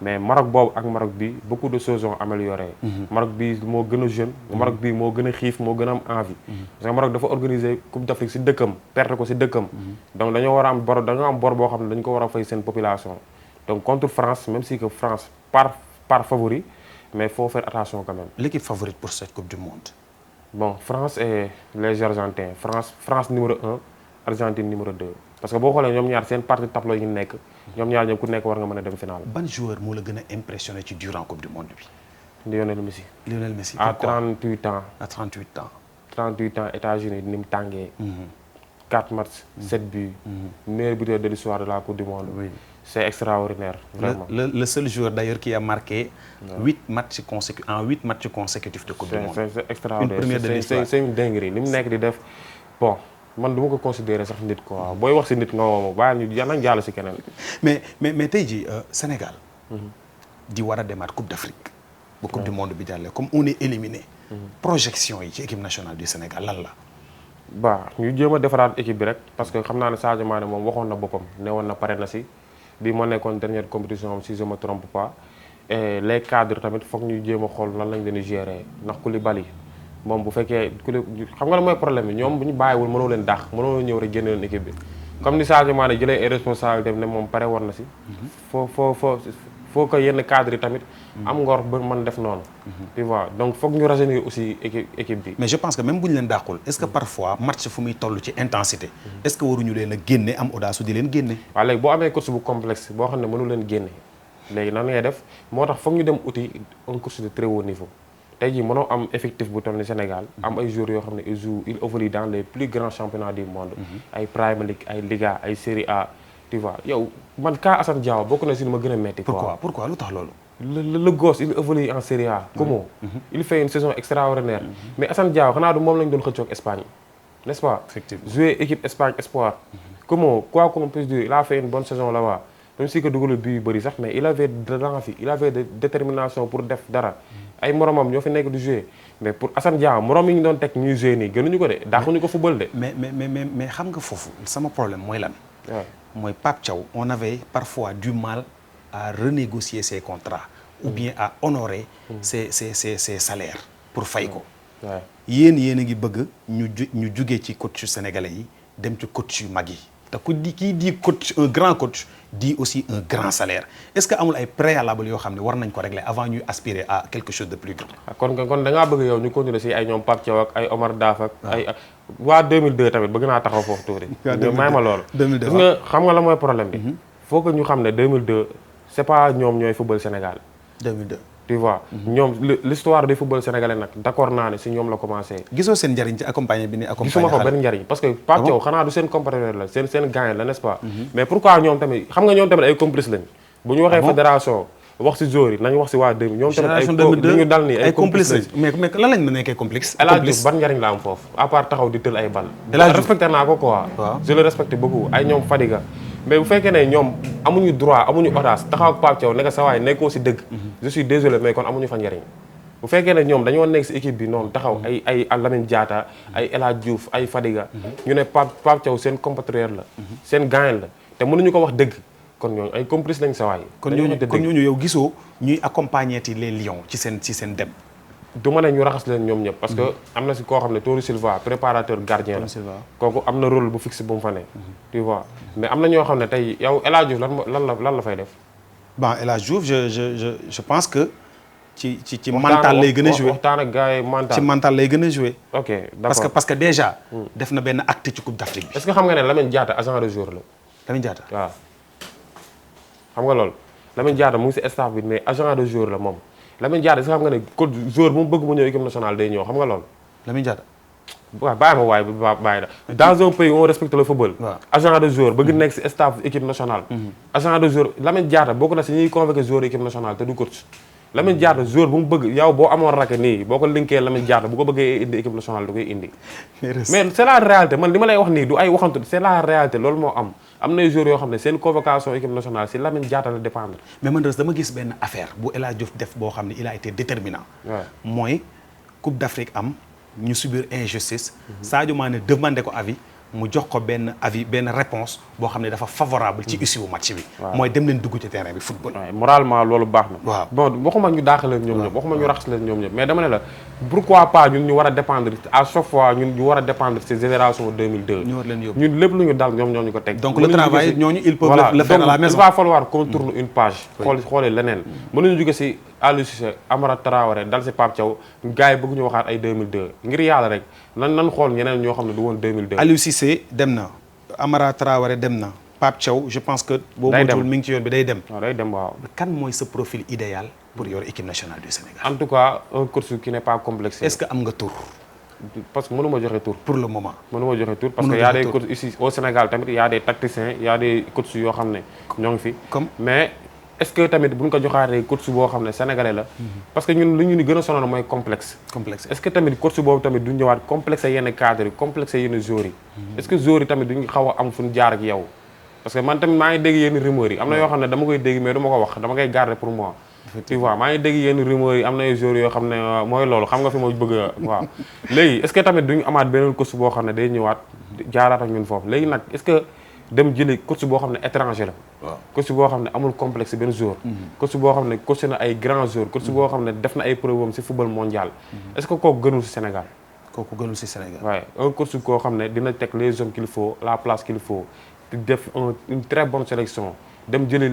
mais Maroc boobu ak Maroc bi beaucoup de choses ont amélioré. Maroc bi moo gën a jeune. Maroc bi moo gën a xiif moo gën a am envie. parce que Maroc dafa organiser Coupe d'Afrique si dëkkam perte ko si dëkkam. donc dañoo war a am bor boo xam ne dañu ko war a fay seen population. donc contre France même si que France par favori mais faut faire attention quand même. l'équipe favorite pour cette Coupe du monde. bon France et les Argentins France numéro 1 Argentine numéro 2. parce que boo xoolee ñoom ñaar seen partie tableau yi ñu nekk ñoom ñaar ñoom ku nekk war nga mën a dem final. ban joueur moo la gën a impressionné ci durant coupe du monde bi. Lionel Messi. Lionel Messi à 38 ans. à 38 ans. 38 ans États-Unis ni mu tàngee. 4 matchs 7 buts. meilleur buteur de l'histoire de la coupe du monde. oui c'est extraordinaire. vraiment le seul joueur d'ailleurs qui a marqué. 8 matchs consécutifs de coupe du monde. c'est extraordinaire. une première de l'histoire c'est une dinguerie li mu nekk di def bon. man du ma ko considérer sax nit quoi booy wax si nit nga woo ma bàyyi ñu nañ jàll si keneen. mais tey jii Sénégal. di war a demaat Coupe d'Afrique. bu Coupe du monde bi jàllee comme on est éliminé. projection yi ci équipe nationale du Sénégal lan la. ba ñu jéem a defaraat équipe bi rek parce que xam naa ne Sadio Mané moom waxoon na boppam ne woon na pare na si bi moo nekkoon dernière compétition si je me trompe pas et les cadres tamit foog ñu jéem a xool nan lañ leen di gérer ndax Koulibaly moom bu fekkee xam nga la mooy problème bi ñoom bu ñu bàyyiwul mënoo leen dàq mënoo ñëw rek génne leen équipe bi comme ni Sadio Mané jëlee ay responsabilités ne moom pare war na si. faut que yenn cadres yi tamit. am ngor ba mën def noonu. tu vois donc foog ñu rajeunir aussi équipe bi. mais je pense que même bu ñu leen dàqul est-ce que parfois match fu muy toll ci intensité. est-ce que waruñu leen a génne am audace di leen génne. waaw léegi boo amee course bu complexe boo xam ne mënu leen génne léegi nan ngay def moo tax foog ñu dem uti un course de très haut niveau. tey jii mënoo am effectif bu toll ni Sénégal am ay joueurs yoo xam ne ils évoluent dans les plus grands championnats du monde. ay Premier League ay Liga ay Serie A tu vois yow man kaa Assane Diao bokk na si lu ma gën a metti. pourquoi lu tax loolu. le gosse il évolue en Serie A. comment il fait une saison extraordinaire. mais Assane Diao xanaa du moom lañ doon xëccoo ak Espagne n'est-ce pas. effectivement jouer équipe Espagne espoir. comment quoi qu'on puisse dire il a fait une bonne saison là-bas même si que dugalul bii yu bëri sax mais il avait de l'envie il avait de détermination pour def dara. ay moromam ñoo fi nekk du jouer mais pour Assane Diao morom yi ñu doon teg ñuy jouer nii gënuñu ko de daaxuñu ko football de. mais xam nga foofu sama problème mooy lan. mooy Pape Thiaw on avait parfois du mal à renégocier ses contrats ou bien à honorer ses salaires pour fay ko. Ouais. yéen a ngi bëgg ñu jugee ci coach sénégalais yi dem ci coach yu mag yi te ku di kii di coach un grand coach dit aussi un grand salaire est-ce que amul ay préalable yoo xam ne war nañ ko régler avant ñuy aspirer à quelque chose de plus grand. kon da ngaa bëgg yow ñu continuer si ay ñoom Pape Thiaw ak ay Omar Daf ak ay waa 2002 tamit bëgg naa taxaw foofu tuuti. may ma loolu. 2002 gis nga xam nga la mooy problème bi. faut que ñu xam ne 2002 c'est pas ñoom ñooy football Sénégal. 2002. tu vois ñoom l'histoire du football sénégalais nag d'accord naa ne si ñoom la commencé. gisoo seen njariñ ci accompagner bi ni accompagner gisuma ko benn njariñ parce que Pape Thiaw xanaa du seen compétiteur la seen gain la n'est-ce pas. mais pourquoi ñoom tamit xam nga ñoom tamit ay complices lañ. bu ñu waxee fédération wax si joueurs yi nañu wax si waa 2000 ñoom tamit ay ñu dal nii ay complices lañ. mais lan lañ mën a nekkee complice. El Hadj Diouf ban njariñ la am foofu à part taxaw di tël ay bal. respecté naa ko quoi. je le respecte beaucoup ay ñoom Fadiga. mais bu fekkee ne ñoom amuñu droit amuñu audace taxaw ak Pape Thiaw nekk sa waay nekkoo si dëgg. je suis désolé mais kon amuñu fa njariñ. bu fekkee ne ñoom dañoo nekk si équipe bi noonu taxaw ay Lamine Diatta ay El Hadj Diouf ay Fadiga. ñu ne Pape Thiaw seen compatriote la. seen gain la te mënuñu ko wax dëgg. kon ñooñu ay complice lañ sa waay. kon ñooñu yow gisoo ñuy accompagner les Lions ci seen dem. du ma ne ñu raxas leen ñoom ñëpp parce que am na si koo xam ne Tony Silva préparateur gardien la kooku am na rôle bu fixe bu mu fa ne tu vois mais am na ñoo xam ne tey yow El Hadj Diouf lan la fay def. bon El Hadj Diouf je pense que ci mental lay gën a joué waxtaan ak gars yi mental ci mental lay gën a joué. ok d'accord parce que déjà. def na benn acte ci Coupe d'Afrique bi. est-ce que xam nga ne Lamine Diatta agent de joueur la. Lamine Diatta waaw xam nga loolu Lamine Diatta mu ngi si staff bi mais agent de joueur la moom. Lamine Diatta si xam nga ne coach joueur bu mu bëgg mu ñëw équipe nationale day ñëw xam nga loolu. Lamine Diatta. waaw bàyyi la dans un pays où on respecte le football. agent de joueur bëgg nekk si staff équipe nationale. agent de joueur Lamine Diatta bokk na si ñuy convoqué joueur équipe nationale te du coach. Lamine Diatta joueur bu mu bëgg yow boo amoon rakk nii boo ko linkee Lamine Diatta bu ko bëggee indi équipe nationale da koy indi. mais c'est la réalité man li ma lay wax nii du ay waxantu c'est la réalité loolu moo am na joueurs yoo xam ne seen convocation équipe nationale si Lamine Diatta la dépendre. mais man dama gis benn affaire bu El Hadj Diouf def boo xam ne il a été déterminant. mooy Coupe d'Afrique am ñu subir injustice. Sadio Mané demandé ko avis mu jox ko benn avis benn réponse boo xam ne dafa favorable ci issue bu match bi. mooy dem leen dugg ci terrain bi football. moralement loolu baax na. waaw bon waxuma ñu daax leen ñoom ñëpp waxuma ñu raxas leen ñoom ñëpp mais dama ne la pourquoi pas ñun ñu war a dépendre à chaque fois ñun ñu war a dépendre ci génération 2002. ñu war leen yóbbu ñun lépp lu ñu dal ñoom ñoo ñu ko teg. donc le travail ñooñu ils peuvent le faire à la maison. il va falloir qu'on tourne une page. xoolee leneen. mënuñu jóge ci Aliou Cissé Amara Traoré dal ci Pape Thiaw gars yi bëgg ñu waxaat ay 2002 ngir yàlla rek nan xool ñeneen ñoo xam ne du woon 2002. Aliou Cissé dem na Amara Traoré dem na Pape Thiaw je pense que. boo moytuwul mi ngi ci yoon bi day dem. waaw day dem waaw. kan mooy sa profil idéal pour yor équipe nationale du Sénégal. en tout cas un coach qui n'est pas complexé. est-ce que am nga tour. parce que mënu ma joxe tour. pour le moment mënu ma joxe tour parce que y a des coachs ici au Sénégal tamit y a des tacticiens y a des coachs yoo xam ne ñoo ngi fi. comme mais est-ce que tamit bu ñu ko joxaatee coach boo xam ne sénégalais la. parce que ñun li ñu ni gën a sonal mooy complexe. est-ce que tamit coach boobu tamit du ñëwaat complexe yenn cadres yi complexe yenn joueurs yi. est-ce que joueurs yi tamit duñu xaw a am fu ñu jaar ak yow. parce que man tamit maa ngi dégg yenn rumeurs yi am na yoo xam ne dama koy dégg mais du ma ko wax dama koy garder pour moi. tu vois maa ngi dégg yenn rumeurs yi am na ay joueurs yoo xam ne mooy loolu xam nga fi ma bëgg a waaw. léegi est-ce que tamit duñu amaat beneen coach boo xam ne day ñëwaat jaaraat ak ñun foofu léegi nag est-ce que dem jëli coach boo xam ne étranger la. waaw coach boo xam ne amul complexe benn joueur. coach boo xam ne coach na ay grands joueurs. coach boo xam ne def na ay preuve am ci football mondial. est-ce que kooku gënul ci Sénégal. kooku gënul ci Sénégal. waaye un coach koo xam ne dina teg les hommes qu'il faut la place qu'il faut def une très bonne sélection dem jëli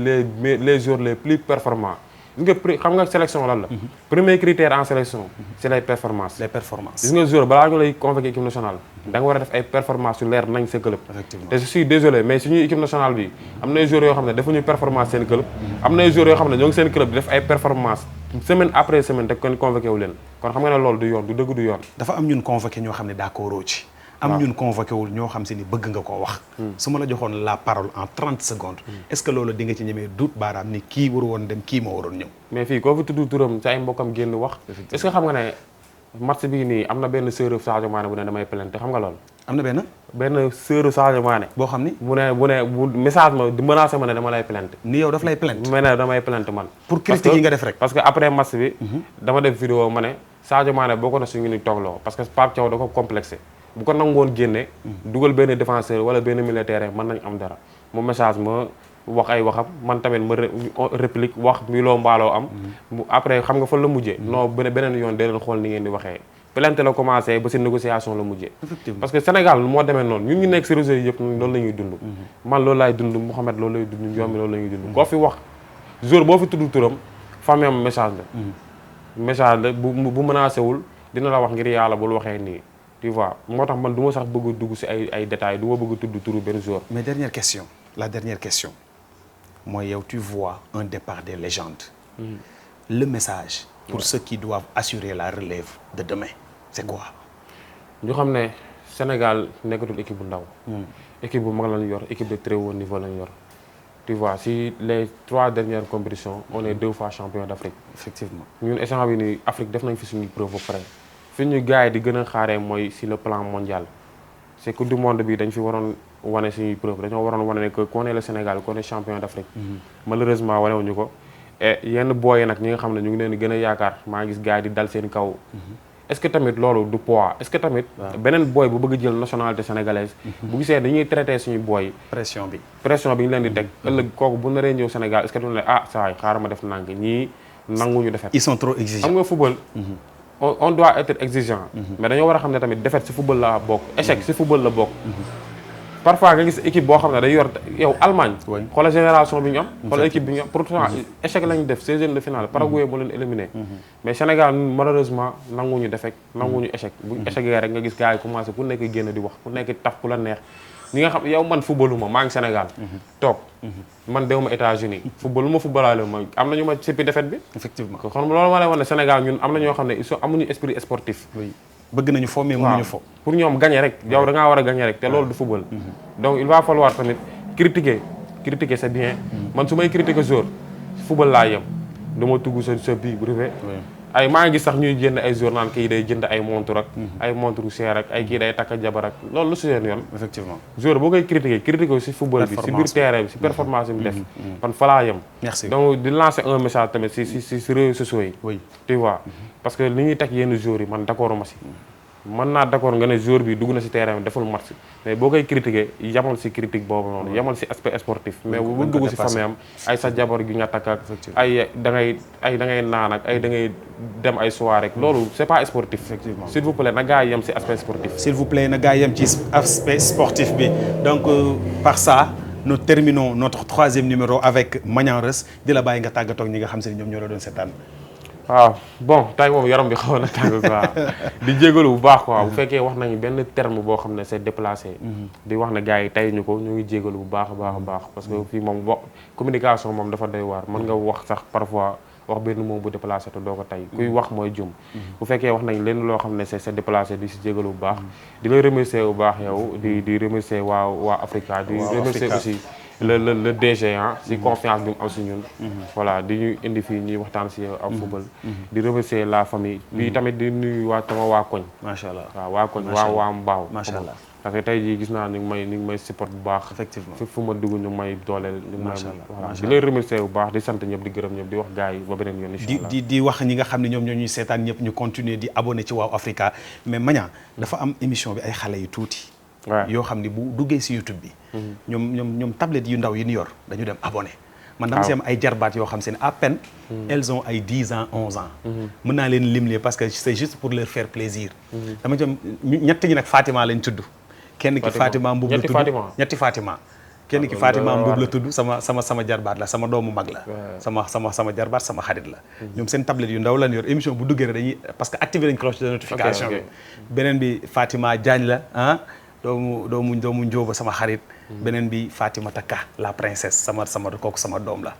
les joueurs les plus performants. gis nga xam nga sélection lan la. premier critère en sélection c'est les performances. les performances gis nga joueur balaa ñu lay convoquer équipe nationale. da nga war a def ay performances yu leer nañ sa club. effectivement te je suis désolé mais suñuy équipe nationale bi am na ay joueurs yoo xam ne defuñu performance seen club. am na ay joueurs yoo xam ne ñoo ngi seen club di def ay performances semaine après semaine te kon convoqué wu leen kon xam nga ne loolu du yoon du dëgg du yoon. dafa am ñun convoqué ñoo xam ne d'accord ci. am ñun convoqué wul ñoo xam si ni bëgg nga koo wax. su ma la joxoon la parole en 30 secondes. est-ce que loolu di nga ci ñemee duut baaraam ni kii waru woon dem kii moo waroon ñëw. mais fii koo fi tudd turam sa ay mbokkam génn wax. est-ce que xam nga ne match bii nii am na benn sœur Sadio Mané bu ne damay plainte xam nga loolu. am na benn sœur Sadio Mané. boo xam ni bu message ma di menacé ma ne dama lay plainte. ni yow daf lay plainte. ma ne damay plainte man. pour critique yi nga def rek. parce que après match bi. dama def vidéo ma ne Sadio Mané boo ko na suñu ni toogloo parce que Pape Thiaw da ko complexé. bu ko nangoon génne dugal benn défenseur wala benn militaire mën nañ am dara mu message ma wax ay waxam man tamit ma réplique wax mi loo mbaaloo am après xam nga fa la mujjee non beneen yoon dee leen xool ni ngeen di waxee plainte la commencé ba si négociation la mujjee parce que Sénégal moo demee noonu ñun ñu nekk si réseau yi yëpp loolu la ñuy dund man loolu laay dund Mouhamed loolu lay dund Yombi loolu la ñuy dund koo fi wax jour boo fi tudd turam famille am message la bu menacé wul dina la wax ngir yàlla bul waxee nii tu vois moo tax man du ma sax bëgg a dugg si ay détails du ma bëgg a tudd turu benn jour. mais la dernière question mooy yow tu vois un départ des légendes le message pour ceux qui doivent assurer la relève de demain c'est quoi ñu xam ne Sénégal nekkatul équipe bu ndaw équipe bu mag lañu yor équipe de très haut niveau lañu yor tu vois si les 3 dernières compétitions on est 2 fois champion d'Afrique effectivement ñun échange bi ni Afrique def nañ fi suñuy preuve ba pare fi ñu gars yi di gën a xaaree mooy si le plan mondial c'est coupe du monde bi dañ fi waroon wane suñuy preuve dañoo waroon wane ne que qu'on est le Sénégal qu'on est champion d'Afrique malheureusement wanewuñu ko et yenn booy yi nag ñi nga xam ne ñu ngi leen di gën a yaakaar maa ngi gis gars yi di dal seen kaw est-ce que tamit loolu du poids est-ce que tamit beneen booy bu bëgg jël nationalité sénégalaise bu gisee dañuy traité suñu booy pression bi ñu leen di teg ëllëg kooku bu naree ñëw Sénégal est-ce que duñu ne saa yi xaaral ma def nang ñii nanguñu defet ils sont trop exigeants xam nga football on doit être exigeant mais dañoo war a xam ne tamit défaite ci football la bokk échec ci football la bokk parfois nga gis équipe boo xam ne day yor yow Allemagne xoolal génération bi ñu am xoolal équipe bi ñu am pourtant échec lañu def 16e de finale Paraguay moo leen éliminé mais Sénégal malheureusement nanguñu defek nanguñu échec bu échec rek nga gis gars yi commencé ku nekk génn di wax ku nekk taf ku la neex ñi nga xam yow man footballuma maa ngi Sénégal toog man dewuma États-Unis footballuma footballaale ma am na ñu ma sippi défaite bi effectivement kon loolu ma lay wax ne Sénégal ñun am na ñoo xam ne ils sont amuñu esprit sportif bëgg nañu fo mais mënuñu fo pour ñoom gagner rek yow da ngaa war a gagner rek te loolu du football donc il va falloir tamit critiquer c'est bien man su may critiquer joueur football laa yem du ma tugg sa bii bu rëbee ay maa ngi gis sax ñuy jënd ay joueur naan kii day jënd ay montre ak ay montre cher ak ay kii day takk jabar ak loolu lu si seen yoon effectivement joueur boo koy critiquer si football bi si biir terrain bi si performance bi mu def man fa laa yem donc di lancer un message tamit si réseaux sociaux yi tu vois parce que li ñuy teg yenn joueurs yi man d'accord ma si mën naa d'accord nga ne joueur bi dugg na si terrain bi deful match mais boo koy critiquer yamal si critique boobu noonu yamal si aspect sportif mais bu dugg si famille am ay sa jabar gi nga takk ak ay da ngay naan ak ay da ngay dem ay soirée rek loolu c'est pas sportif effectivement s'il vous plaît na gars yi yem si aspect sportif s'il vous plaît na gars yi yem ci aspect sportif bi donc par ça nous terminons notre 3e numéro avec Magnan Reus di la bàyyi nga tàggatoo ak ñi nga xam se ni ñoom ñoo la doon seetaan waaw bon tey moom yaram bi xaw na tàng quoi di jégalu bu baax quoi bu fekkee wax nañu benn terme boo xam ne c'est déplacé di wax ne gars yi tey ñu ko ñu ngi jégalu bu baax a baax parce que fii moom communication moom dafa doy waar mën nga wax sax parfois wax benn moom bu déplacé te doo ko tey kuy wax mooy jum bu fekkee wax nañ leen loo xam ne c'est déplacé di si jégalu bu baax di lay remercier bu baax yow di remercier waa Africa di remercier aussi le DG si confiance bi mu am si ñun voilà di ñu indi fii ñuy waxtaan si am football di remercier la famille bi tamit di nuyu waa koñ macha allah waaw waa koñ waa mbaaw macha allah parce que tey jii gis naa ni ngi may support bu baax effectivement fu ma dugg ñu may dooleel ñu may voilà di lay remercier bu baax di sant ñëpp di gërëm ñëpp di wax gars yi ba beneen yoon incha allah di wax ñi nga xam ne ñoom ñoo ñuy seetaan ñëpp ñu continuer di abonné ci Waaw Africa mais Magnan dafa am émission bi ay xale yu tuuti yoo xam ne bu duggee si YouTube bi ñoom tablette yu ndaw yi ñu yor dañu dem abonné man dama si am ay jarbaat yoo xam se ne à peine elles ont ay 10 ans 11 ans mën naa leen limler parce que c'est juste pour leur faire plaisir dama jëm ñett ñi nag Fatima lañ tudd kenn ki Fatima Mbuub la tudd ñetti Fatima kenn ki Fatima Mbuub la tudd sama jarbaat la sama doomu mag la sama jarbaat sama xarit la ñoom seen tablette yu ndaw lañ yor émission bu duggee rek dañuy parce que activer nañ cloche de notification bi beneen bi Fatima Diagne la doomu Njóoba sama xarit beneen bi Fatimata Ka la princesse sama kooku sama doom la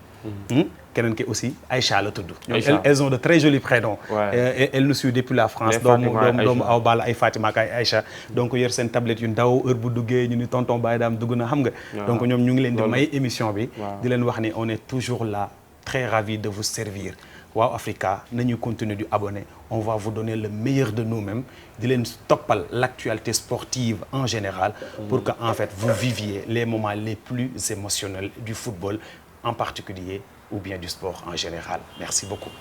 keneen ki aussi Aïcha la tudd ñoom elles ont de très jolis prénoms elles nous suivent depuis la France doomu aw bala ay Fatima ak ay Aïcha donc yor seen tablette yu ndaw heure bu duggee ñu ni tonton Baye Dame dugg na xam nga donc ñoom ñu ngi leen di may émission bi di leen wax ni on est toujours là très ravis de vous servir Waaw Africa nañu continuer du abonner on va vous donner le meilleur de nous-mêmes di leen toppal l'actualité sportive en général pour que en fait vous viviez les moments les plus émotionnels du football en particulier ou bien du sport en général merci beaucoup